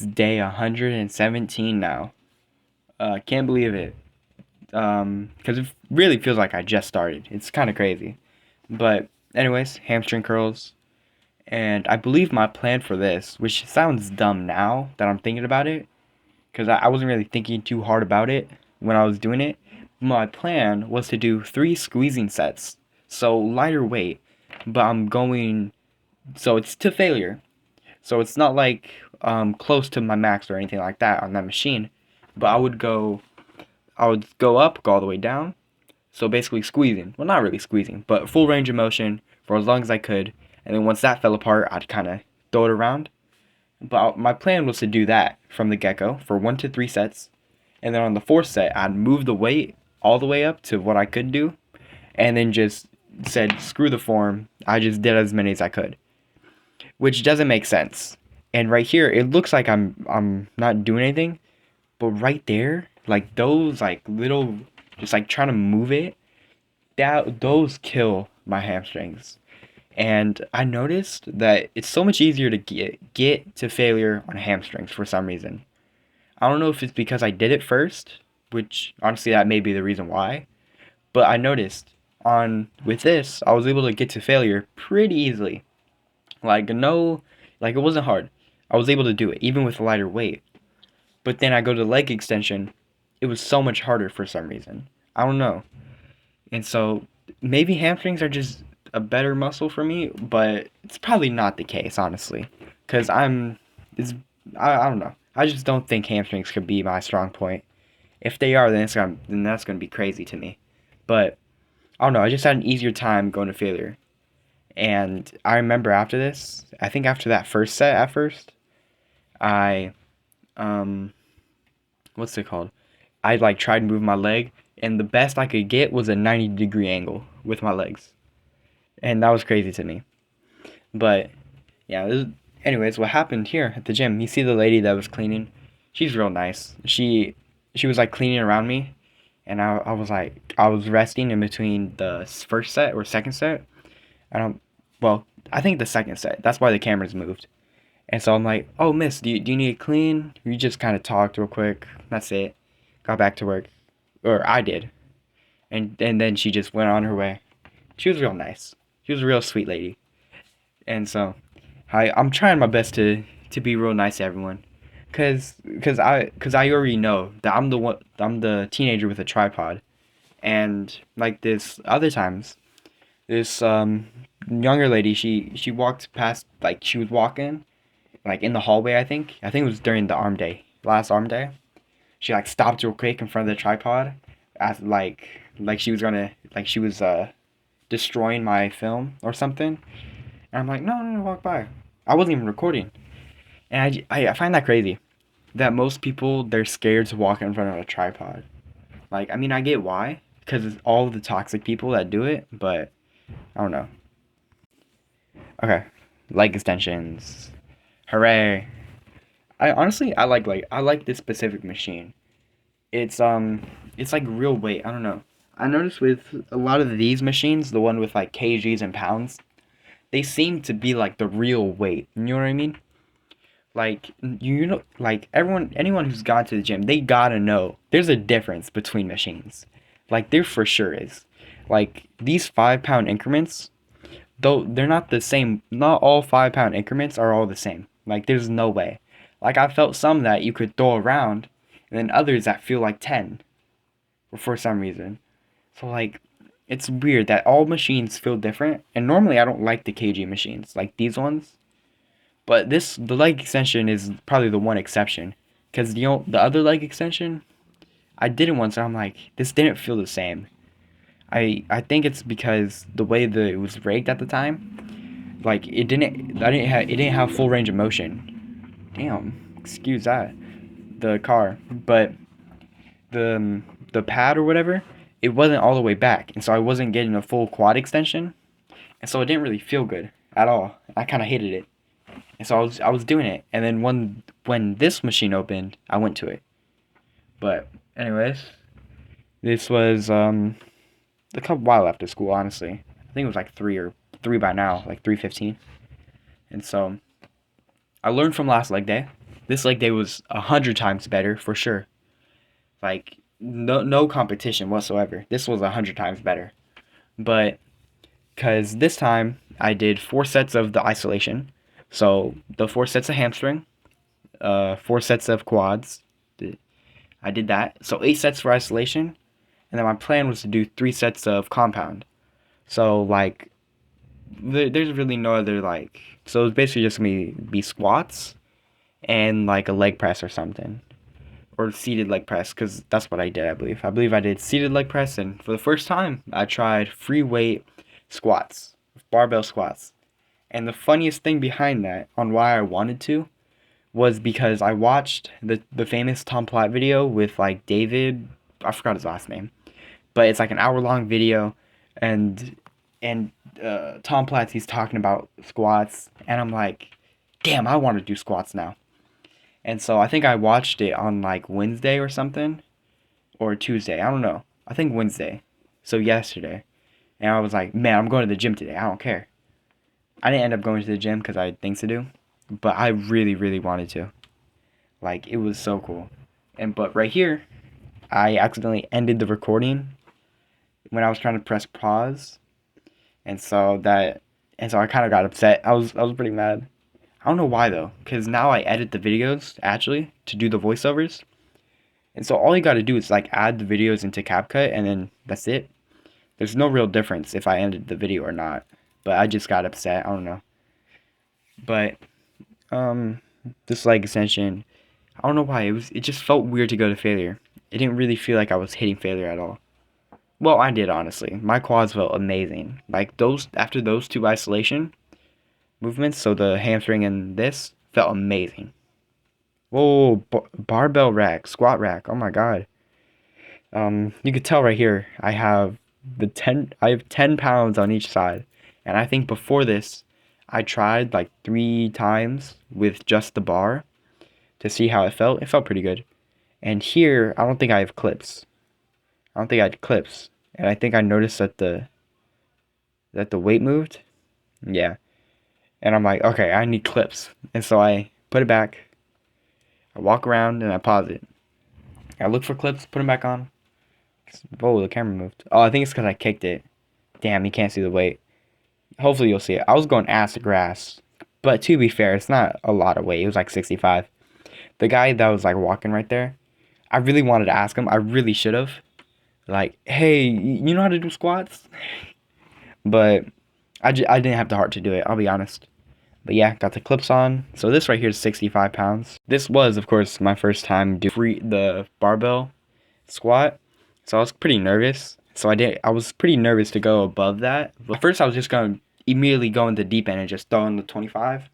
day 117 now. Can't believe it. Because it really feels like I just started. It's kind of crazy. But, anyways, hamstring curls. And I believe my plan for this, which sounds dumb now that I'm thinking about it, because I wasn't really thinking too hard about it when I was doing it. My plan was to do 3 squeezing sets. So, lighter weight. But I'm going. So, it's to failure. So, it's not like close to my max or anything like that on that machine. But I would go up, go all the way down. So basically squeezing. Well, not really squeezing, but full range of motion for as long as I could. And then once that fell apart, I'd kind of throw it around. But my plan was to do that from the get-go for 1 to 3 sets. And then on the fourth set, I'd move the weight all the way up to what I could do. And then just said, screw the form. I just did as many as I could. Which doesn't make sense. And right here, it looks like I'm not doing anything. But right there, like those like little, just like trying to move it, those kill my hamstrings. And I noticed that it's so much easier to get to failure on hamstrings for some reason. I don't know if it's because I did it first, which honestly that may be the reason why. But I noticed on with this, I was able to get to failure pretty easily. Like no, like it wasn't hard. I was able to do it even with a lighter weight. But then I go to leg extension, it was so much harder for some reason. I don't know. And so maybe hamstrings are just a better muscle for me, but it's probably not the case, honestly. Because it's, I don't know. I just don't think hamstrings could be my strong point. If they are, then that's gonna be crazy to me. But I don't know. I just had an easier time going to failure. And I remember after this, I think after that first set at first, I um what's it called? I like tried to move my leg, and the best I could get was a 90-degree angle with my legs, and that was crazy to me. But yeah, anyways, what happened here at the gym? You see the lady that was cleaning? She's real nice. She was like cleaning around me, and I was like I was resting in between the first set or second set. I don't. Well, I think the second set. That's why the cameras moved. And so I'm like, oh, miss, do you need to clean? We just kind of talked real quick. That's it. Got back to work. Or I did. And then she just went on her way. She was real nice. She was a real sweet lady. And so I'm trying my best to be real nice to everyone. Cause I already know that I'm the teenager with a tripod. And like this other times, this younger lady, she walked past, like she was walking like in the hallway. I think it was during the arm day, last arm day. She like stopped real quick in front of the tripod, as like she was gonna like she was destroying my film or something. And I'm like, no, no, no, walk by. I wasn't even recording. And I find that crazy that most people, they're scared to walk in front of a tripod. Like, I mean, I get why, because it's all the toxic people that do it, but I don't know. Okay, leg extensions. Hooray! I like this specific machine. It's like real weight. I don't know. I noticed with a lot of these machines, the one with like kgs and pounds, they seem to be like the real weight. You know what I mean? Like like anyone who's gone to the gym, they gotta know there's a difference between machines. Like there for sure is. Like these 5 pound increments, though they're not the same. Not all 5 pound increments are all the same. Like there's no way. Like I felt some that you could throw around, and then others that feel like 10 for some reason. So like it's weird that all machines feel different. And normally I don't like the KG machines, like these ones. But the leg extension is probably the one exception, because the other leg extension, I did it once and I'm like, this didn't feel the same. I think it's because the way that it was rigged at the time, like it didn't have full range of motion. Damn, excuse that, the car, but the pad or whatever, it wasn't all the way back, and so I wasn't getting a full quad extension, and so it didn't really feel good at all. I kind of hated it. And so I was doing it, and then when this machine opened, I went to it. But anyways, this was a couple while after school, honestly. I think it was like 3 by now, like 3:15. And so I learned from last leg day. This leg day was 100 times better for sure. Like no competition whatsoever. This was 100 times better. But because this time I did 4 sets of the isolation, so the 4 sets of hamstring, 4 sets of quads. I did that. So 8 sets for isolation, and then my plan was to do 3 sets of compound. So like, there's really no other like. So it's basically just gonna be squats and like a leg press or something, or seated leg press, because that's what I did. I believe I did seated leg press, and for the first time I tried free weight squats, barbell squats. And the funniest thing behind that, on why I wanted to, was because I watched the famous Tom Platt video with like David, I forgot his last name, but it's like an hour long video, and Tom Platt, he's talking about squats, and I'm like, damn, I want to do squats now. And so I think I watched it on like Wednesday or something, or Tuesday, I don't know. I think Wednesday, so yesterday, and I was like, man, I'm going to the gym today. I don't care. I didn't end up going to the gym because I had things to do, but I really, really wanted to. Like, it was so cool. And but right here, I accidentally ended the recording when I was trying to press pause, and so I kind of got upset. I was pretty mad. I don't know why though, because now I edit the videos actually to do the voiceovers, and so all you got to do is like add the videos into CapCut, and then that's it. There's no real difference if I ended the video or not. But I just got upset. I don't know. But um, this leg extension, I don't know why it just felt weird to go to failure. It didn't really feel like I was hitting failure at all. Well, I did honestly. My quads felt amazing. Like those after those 2 isolation movements, so the hamstring and this felt amazing. Whoa, barbell rack, squat rack. Oh my god. You could tell right here. I have 10 pounds on each side, and I think before this, I tried like 3 times with just the bar to see how it felt. It felt pretty good. And here, I don't think I have clips. I don't think I had clips, and I think I noticed that the weight moved. Yeah, and I'm like, okay, I need clips, and so I put it back. I walk around and I pause it. I look for clips, put them back on. Oh, the camera moved. Oh, I think it's because I kicked it. Damn, you can't see the weight. Hopefully you'll see it. I was going ass to grass, but to be fair, it's not a lot of weight. It was like 65. The guy that was like walking right there, I really wanted to ask him. I really should have. Like, hey, you know how to do squats? But I didn't have the heart to do it, I'll be honest. But yeah, got the clips on. So this right here is 65 pounds. This was, of course, my first time doing the barbell squat. So I was pretty nervous. I was pretty nervous to go above that. But first I was just going to immediately go in the deep end and just throw in the 25.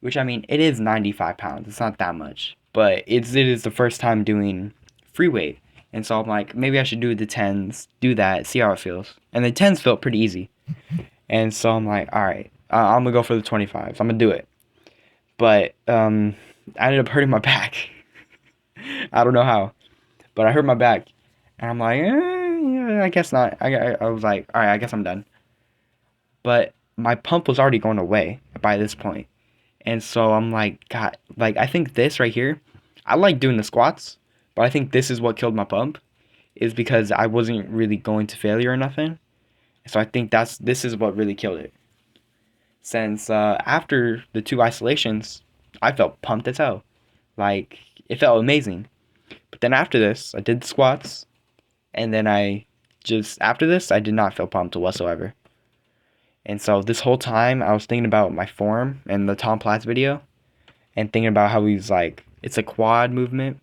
Which, I mean, it is 95 pounds. It's not that much. But it is the first time doing free weight. And so I'm like, maybe I should do the 10s, do that, see how it feels. And the 10s felt pretty easy. And so I'm like, all right, I'm going to go for the 25s. I'm going to do it. But I ended up hurting my back. I don't know how. But I hurt my back. And I'm like, yeah, I guess not. I was like, all right, I guess I'm done. But my pump was already going away by this point. And so I'm like, God, like, I think this right here, I like doing the squats, but I think this is what killed my pump, is because I wasn't really going to failure or nothing. So I think this is what really killed it. Since after the 2 isolations, I felt pumped as hell. Like, it felt amazing. But then after this, I did the squats, and then after this, I did not feel pumped whatsoever. And so this whole time, I was thinking about my form and the Tom Platz video, and thinking about how he's like, it's a quad movement,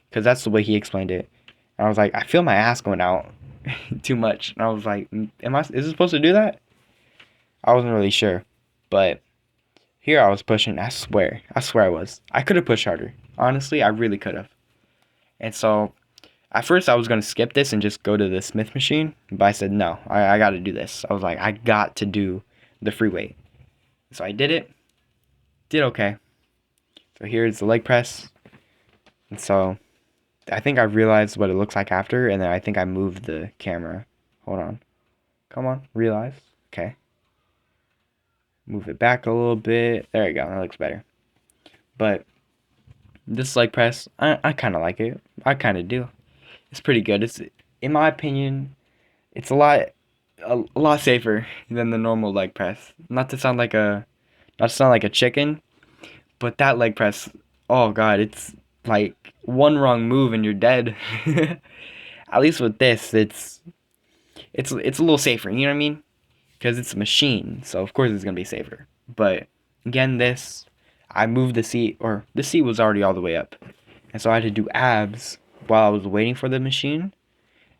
because that's the way he explained it. And I was like, I feel my ass going out too much. And I was like, is it supposed to do that? I wasn't really sure. But here I was pushing, I swear I was. I could have pushed harder. Honestly, I really could have. And so at first I was going to skip this and just go to the Smith machine, but I said no, I got to do this. I was like, I got to do the free weight. So I did it. Did okay. So here's the leg press. And so I think I realized what it looks like after, and then I think I moved the camera. Hold on. Come on, realize. Okay. Move it back a little bit. There you go. That looks better. But This leg press, I kind of like it. I kind of do. It's pretty good. It's, in my opinion, it's a lot safer than the normal leg press. Not to sound like a chicken, but that leg press, oh god, it's like one wrong move and you're dead. At least with this, it's a little safer. You know what I mean? Because it's a machine, so of course it's gonna be safer. But again, this, I moved the seat, or the seat was already all the way up, and so I had to do abs while I was waiting for the machine.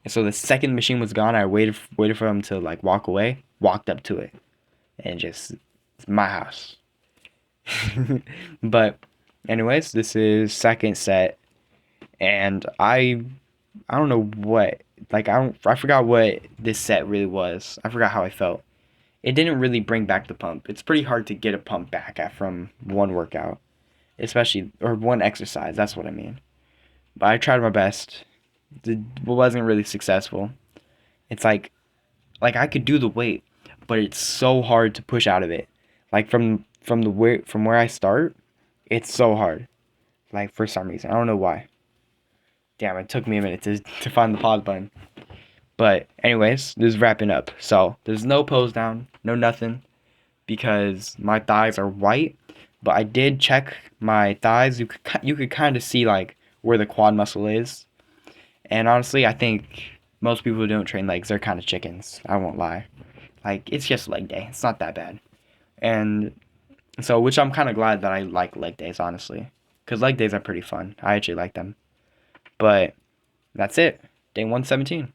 And so the second the machine was gone, I waited for him to like walk away, walked up to it, and just, it's my house. But anyways, this is second set, and I don't know what, like I forgot what this set really was. I forgot how I felt. It didn't really bring back the pump. It's pretty hard to get a pump back from one workout, especially, or one exercise. That's what I mean. But I tried my best. It wasn't really successful. It's like I could do the weight, but it's so hard to push out of it. Like from where I start, it's so hard. Like for some reason, I don't know why. Damn, it took me a minute to find the pause button. But anyways, this is wrapping up. So there's no pose down, no nothing, because my thighs are white. But I did check my thighs. You could kind of see like where the quad muscle is. And honestly, I think most people who don't train legs, they're kind of chickens. I won't lie. Like, it's just leg day. It's not that bad. And so, which I'm kind of glad that I like leg days, honestly. Because leg days are pretty fun. I actually like them. But that's it. Day 117.